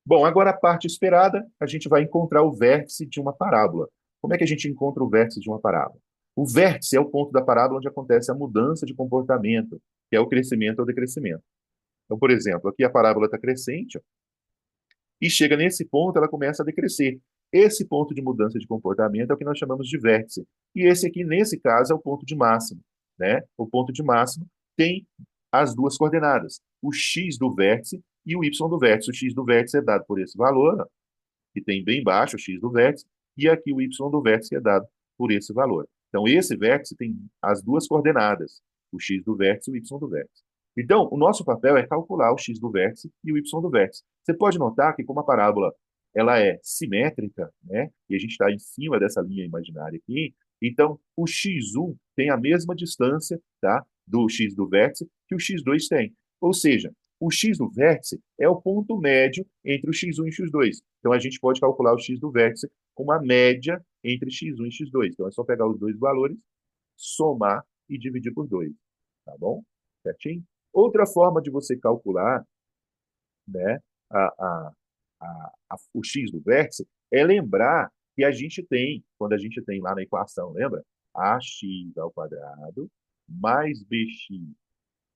Bom, agora a parte esperada, a gente vai encontrar o vértice de uma parábola. Como é que a gente encontra o vértice de uma parábola? O vértice é o ponto da parábola onde acontece a mudança de comportamento, que é o crescimento ou decrescimento. Então, por exemplo, aqui a parábola está crescente, ó, e chega nesse ponto, ela começa a decrescer. Esse ponto de mudança de comportamento é o que nós chamamos de vértice. E esse aqui, nesse caso, é o ponto de máximo, né? O ponto de máximo tem as duas coordenadas, o x do vértice e o y do vértice. O x do vértice é dado por esse valor, ó, que tem bem baixo o x do vértice, e aqui o y do vértice é dado por esse valor. Então, esse vértice tem as duas coordenadas, o x do vértice e o y do vértice. Então, o nosso papel é calcular o x do vértice e o y do vértice. Você pode notar que, como a parábola ela é simétrica, né, e a gente está em cima dessa linha imaginária aqui, então o x1 tem a mesma distância, tá, do x do vértice que o x2 tem. Ou seja, o x do vértice é o ponto médio entre o x1 e o x2. Então, a gente pode calcular o x do vértice com uma média entre x1 e x2. Então, é só pegar os dois valores, somar e dividir por 2. Tá bom? Certinho? Outra forma de você calcular, né, a, a, o x do vértice é lembrar que a gente tem, quando a gente tem lá na equação, lembra? Ax ao quadrado mais bx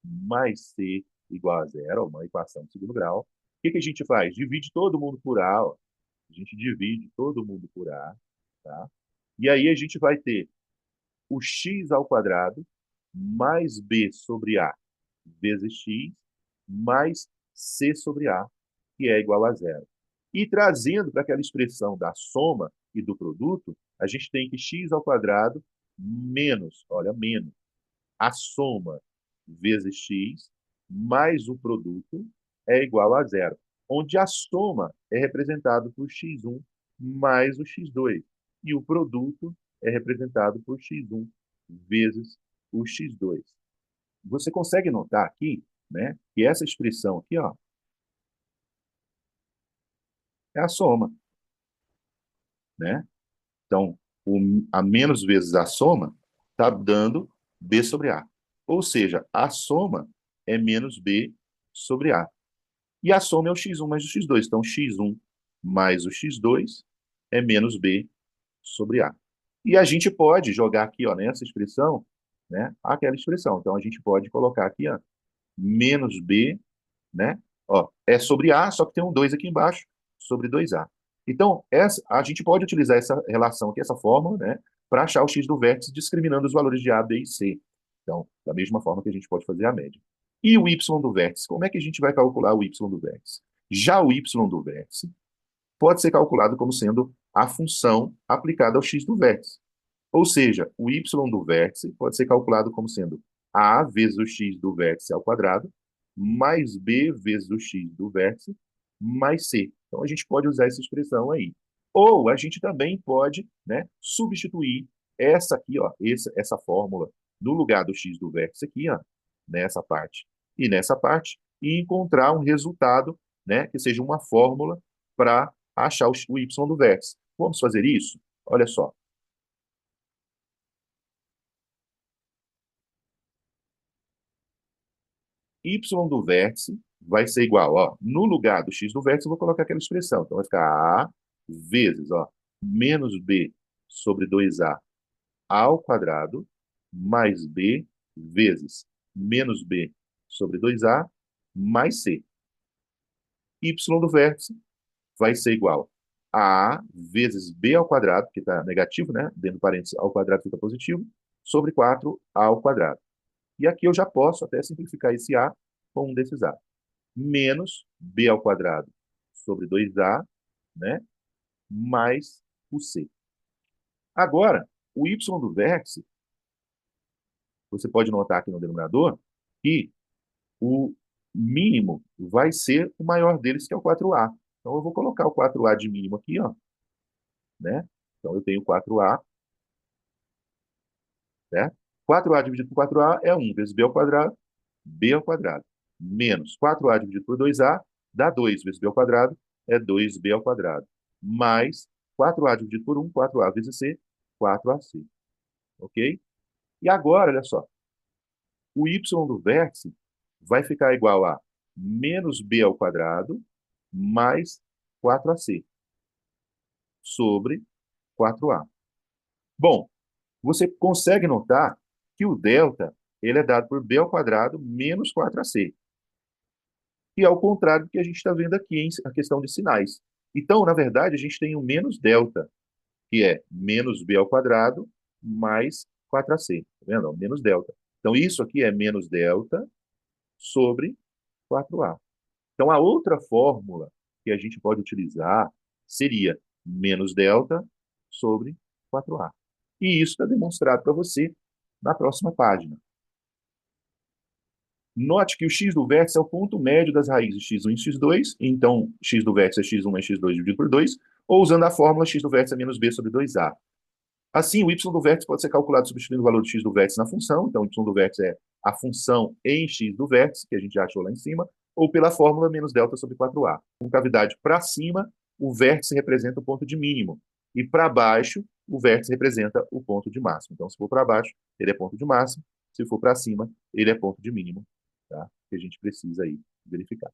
mais c igual a zero, uma equação de segundo grau. O que que a gente faz? Divide todo mundo por A, ó. A gente divide todo mundo por A, tá? E aí a gente vai ter o x ao quadrado mais b sobre A vezes x mais c sobre A, que é igual a zero. E trazendo para aquela expressão da soma e do produto, a gente tem que x ao quadrado menos, olha, menos a soma vezes x mais o produto é igual a zero, onde a soma é representada por x1 mais o x2 e o produto é representado por x1 vezes o x2. Você consegue notar aqui, né, que essa expressão aqui, ó, é a soma, né? Então, a menos vezes a soma está dando b sobre a. Ou seja, a soma é menos b sobre a. E a soma é o x1 mais o x2. Então, x1 mais o x2 é menos b sobre a. E a gente pode jogar aqui, ó, nessa expressão, né, aquela expressão. Então, a gente pode colocar aqui, ó, menos b, né? Ó, é sobre a, só que tem um 2 aqui embaixo, sobre 2a. Então, a gente pode utilizar essa relação aqui, essa fórmula, né, para achar o x do vértice discriminando os valores de a, b e c. Então, da mesma forma que a gente pode fazer a média. E o y do vértice? Como é que a gente vai calcular o y do vértice? Já o y do vértice pode ser calculado como sendo a função aplicada ao x do vértice. Ou seja, o y do vértice pode ser calculado como sendo a vezes o x do vértice ao quadrado, mais b vezes o x do vértice, mais c. Então, a gente pode usar essa expressão aí. Ou a gente também pode, né, substituir essa aqui, ó, essa fórmula, no lugar do x do vértice aqui, ó, nessa parte e nessa parte, e encontrar um resultado, né, que seja uma fórmula para achar o y do vértice. Vamos fazer isso? Olha só. Y do vértice vai ser igual, ó, no lugar do x do vértice, eu vou colocar aquela expressão. Então, vai ficar a vezes, ó, menos b sobre 2a ao quadrado, mais b vezes menos b sobre 2a, mais c. Y do vértice vai ser igual a vezes b ao quadrado, que está negativo, né? Dentro do parênteses, ao quadrado fica positivo, sobre 4a ao quadrado. E aqui eu já posso até simplificar esse a com um desses a. Menos b ao quadrado sobre 2a, né? Mais o c. Agora, o y do vértice, você pode notar aqui no denominador que o mínimo vai ser o maior deles, que é o 4a. Então, eu vou colocar o 4a de mínimo aqui, ó, né? Então, eu tenho 4a, certo? 4a dividido por 4a é 1 vezes b ao quadrado, menos 4a dividido por 2a, dá 2 vezes b ao quadrado, é 2b ao quadrado, mais 4a dividido por 1, 4a vezes c, 4ac. Ok? E agora, olha só, o y do vértice vai ficar igual a menos b ao quadrado, mais 4AC sobre 4A. Bom, você consegue notar que o delta ele é dado por B ao quadrado menos 4AC, que é o contrário do que a gente está vendo aqui em a questão de sinais. Então, na verdade, a gente tem o menos delta, que é menos B ao quadrado mais 4AC. Tá vendo? Menos delta. Então, isso aqui é menos delta sobre 4A. Então, a outra fórmula que a gente pode utilizar seria menos delta sobre 4A. E isso está demonstrado para você na próxima página. Note que o x do vértice é o ponto médio das raízes x1 e x2, então x do vértice é x1 mais x2 dividido por 2, ou usando a fórmula x do vértice é menos b sobre 2a. Assim, o y do vértice pode ser calculado substituindo o valor de x do vértice na função, então o y do vértice é a função em x do vértice, que a gente já achou lá em cima, ou pela fórmula menos delta sobre 4a. Com cavidade para cima, o vértice representa o ponto de mínimo, e para baixo, o vértice representa o ponto de máximo. Então, se for para baixo, ele é ponto de máximo, se for para cima, ele é ponto de mínimo, tá? Que a gente precisa aí verificar.